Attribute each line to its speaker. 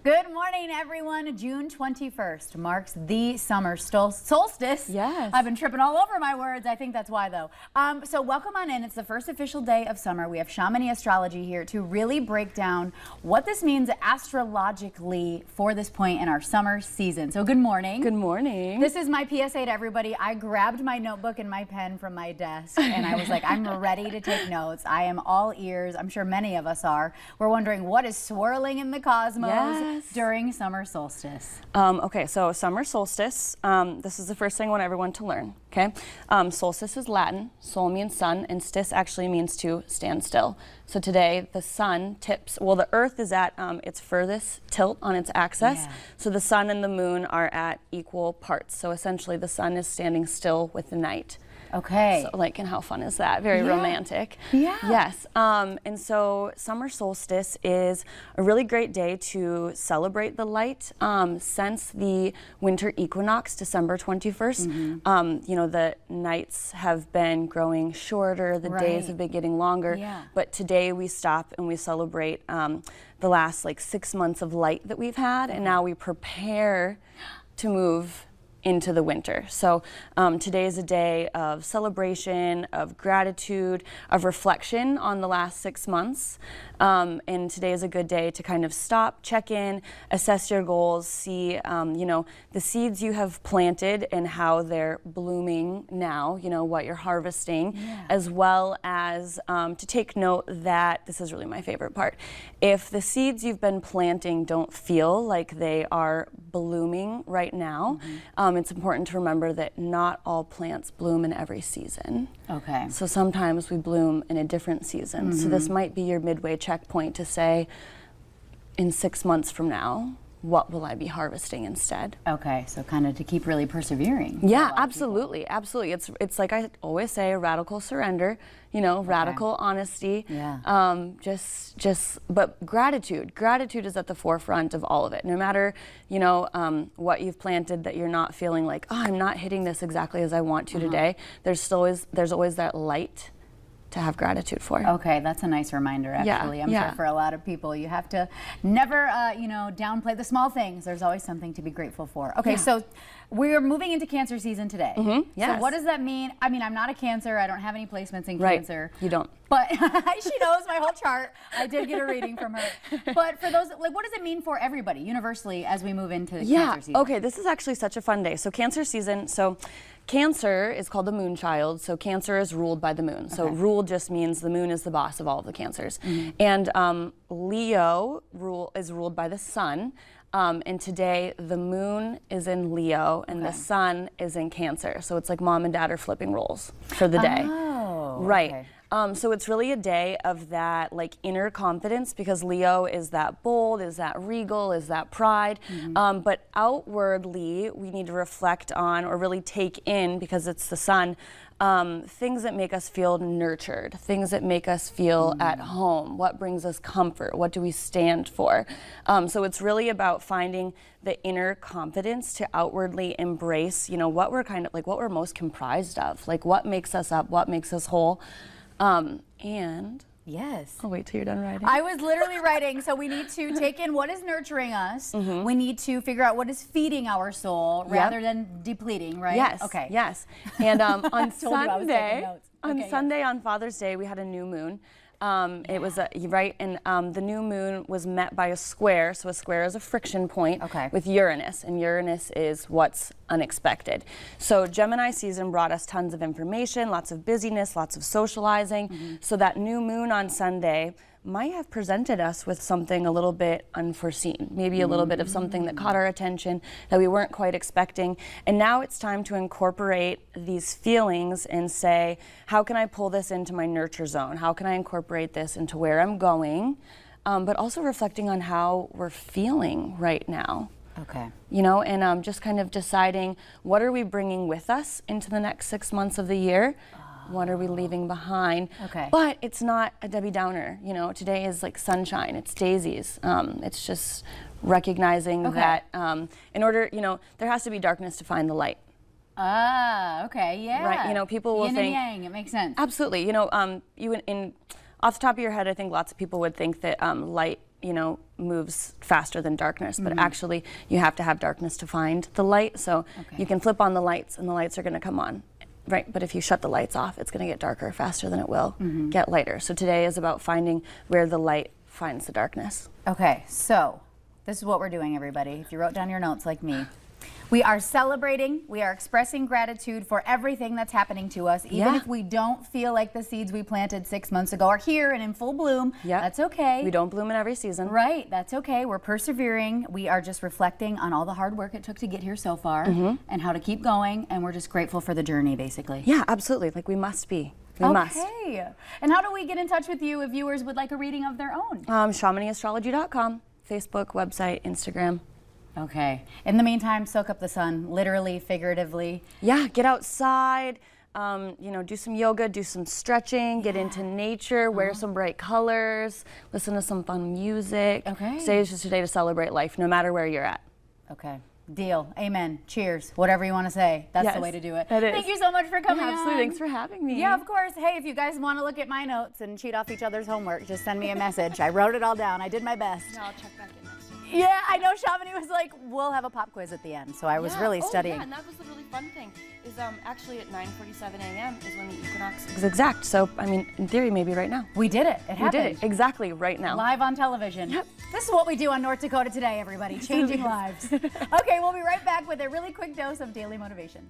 Speaker 1: Good morning, everyone. June 21st marks the summer solstice.
Speaker 2: Yes.
Speaker 1: I've been tripping all over my words. I think that's why, though. So welcome on in. It's the first official day of summer. We have Chamonix Astrology here to really break down what this means astrologically for this point in our summer season. So good morning.
Speaker 2: Good morning.
Speaker 1: This is my PSA to everybody. I grabbed my notebook and my pen from my desk, and I was like, I'm ready to take notes. I am all ears. I'm sure many of us are. We're wondering what is swirling in the cosmos during summer solstice.
Speaker 2: Okay, so summer solstice, this is the first thing I want everyone to learn, okay? Solstice is Latin, sol means sun, and stis actually means to stand still. So today the sun tips, well, the earth is at its furthest tilt on its axis, so the sun and the moon are at equal parts. So essentially the sun is standing still with the night.
Speaker 1: Okay.
Speaker 2: So, like, and how fun is that? Very romantic.
Speaker 1: Yeah.
Speaker 2: Yes. And so summer solstice is a really great day to celebrate the light. Since the winter equinox, December 21st, you know, the nights have been growing shorter, the days have been getting longer.
Speaker 1: Yeah.
Speaker 2: But today we stop and we celebrate the last like 6 months of light that we've had, and now we prepare to move into the winter. So today is a day of celebration, of gratitude, of reflection on the last 6 months. And today is a good day to kind of stop, check in, assess your goals, see you know, the seeds you have planted and how they're blooming now, you know, what you're harvesting, as well as to take note that, this is really my favorite part, if the seeds you've been planting don't feel like they are blooming right now, it's important to remember that not all plants bloom in every season.
Speaker 1: Okay.
Speaker 2: So sometimes we bloom in a different season. So this might be your midway checkpoint to say, in 6 months from now, what will I be harvesting instead?
Speaker 1: Okay, so kind of to keep really persevering.
Speaker 2: Yeah, absolutely, absolutely. It's like I always say, a radical surrender, you know, radical honesty.
Speaker 1: Yeah.
Speaker 2: But gratitude. Gratitude is at the forefront of all of it. No matter, you know, what you've planted that you're not feeling like, oh, I'm not hitting this exactly as I want to today. There's always that light to have gratitude for.
Speaker 1: Okay, that's a nice reminder, actually. I'm sure for a lot of people, you have to never, you know, downplay the small things. There's always something to be grateful for. Okay, so we're moving into Cancer season today. So what does that mean? I mean, I'm not a Cancer. I don't have any placements in Cancer.
Speaker 2: You don't.
Speaker 1: But she knows my whole chart. I did get a reading from her. But for those, like, what does it mean for everybody universally as we move into Cancer season?
Speaker 2: Okay, this is actually such a fun day. So Cancer season, so Cancer is called the moon child, so Cancer is ruled by the moon. So ruled just means the moon is the boss of all of the Cancers. And Leo is ruled by the sun. And today the moon is in Leo and the sun is in Cancer. So it's like mom and dad are flipping roles for the day.
Speaker 1: Oh,
Speaker 2: right. So it's really a day of that like inner confidence, because Leo is that bold, is that regal, is that pride. But outwardly, we need to reflect on or really take in, because it's the sun, things that make us feel nurtured, things that make us feel at home, what brings us comfort, what do we stand for. So it's really about finding the inner confidence to outwardly embrace, you know, what we're kind of like, what we're most comprised of, like what makes us up, what makes us whole. And I'll wait till you're done writing.
Speaker 1: I was literally writing, so we need to take in what is nurturing us. We need to figure out what is feeding our soul rather than depleting, right?
Speaker 2: Yes.
Speaker 1: Okay.
Speaker 2: Yes. And on
Speaker 1: Sunday,
Speaker 2: Sunday on Father's Day, we had a new moon. It was and the new moon was met by a square. So a square is a friction point with Uranus, and Uranus is what's unexpected. So Gemini season brought us tons of information, lots of busyness, lots of socializing. So that new moon on Sunday might have presented us with something a little bit unforeseen, maybe a little bit of something that caught our attention that we weren't quite expecting. And now it's time to incorporate these feelings and say, how can I pull this into my nurture zone? How can I incorporate this into where I'm going? But also reflecting on how we're feeling right now.
Speaker 1: Okay.
Speaker 2: You know, and just kind of deciding, what are we bringing with us into the next 6 months of the year? What are we leaving behind? But it's not a Debbie Downer. You know, today is like sunshine. It's daisies. It's just recognizing that in order, you know, there has to be darkness to find the light.
Speaker 1: Ah, okay, yeah.
Speaker 2: Right, you know, people will
Speaker 1: Yin
Speaker 2: think.
Speaker 1: and yang, it makes sense.
Speaker 2: Absolutely, you know, you off the top of your head, I think lots of people would think that light you know, moves faster than darkness, but actually you have to have darkness to find the light. So you can flip on the lights and the lights are going to come on. Right, but if you shut the lights off, it's going to get darker faster than it will get lighter. So today is about finding where the light finds the darkness.
Speaker 1: Okay, so this is what we're doing, everybody. If you wrote down your notes like me, we are celebrating, we are expressing gratitude for everything that's happening to us, even if we don't feel like the seeds we planted 6 months ago are here and in full bloom. That's okay.
Speaker 2: We don't bloom in every season.
Speaker 1: Right, that's okay. We're persevering. We are just reflecting on all the hard work it took to get here so far and how to keep going, and we're just grateful for the journey, basically.
Speaker 2: Yeah, absolutely. Like we must be. We must.
Speaker 1: Okay. And how do we get in touch with you if viewers would like a reading of their own?
Speaker 2: ChamonixAstrology.com, Facebook, website, Instagram.
Speaker 1: Okay. In the meantime, soak up the sun, literally, figuratively.
Speaker 2: Yeah, get outside, you know, do some yoga, do some stretching, get into nature, wear some bright colors, listen to some fun music.
Speaker 1: Okay.
Speaker 2: Today is just a day to celebrate life, no matter where you're at.
Speaker 1: Okay. Deal. Amen. Cheers. Whatever you want to say. That's the way to do it.
Speaker 2: That is.
Speaker 1: Thank you so much for coming on.
Speaker 2: Absolutely. Thanks for having me.
Speaker 1: Yeah, of course. Hey, if you guys want to look at my notes and cheat off each other's homework, just send me a message. I wrote it all down. I did my best.
Speaker 2: No, I'll check back in next week.
Speaker 1: Yeah, I know Chamonix was like, we'll have a pop quiz at the end. So I was really studying.
Speaker 2: Yeah, and that was the really fun thing. Is actually at 9:47 a.m. is when the equinox is exact. So, I mean, in theory, maybe right now.
Speaker 1: We did it. It happened.
Speaker 2: We did it exactly right now.
Speaker 1: Live on television. Yep. This is what we do on North Dakota Today, everybody. Changing lives. Okay, we'll be right back with a really quick dose of daily motivation.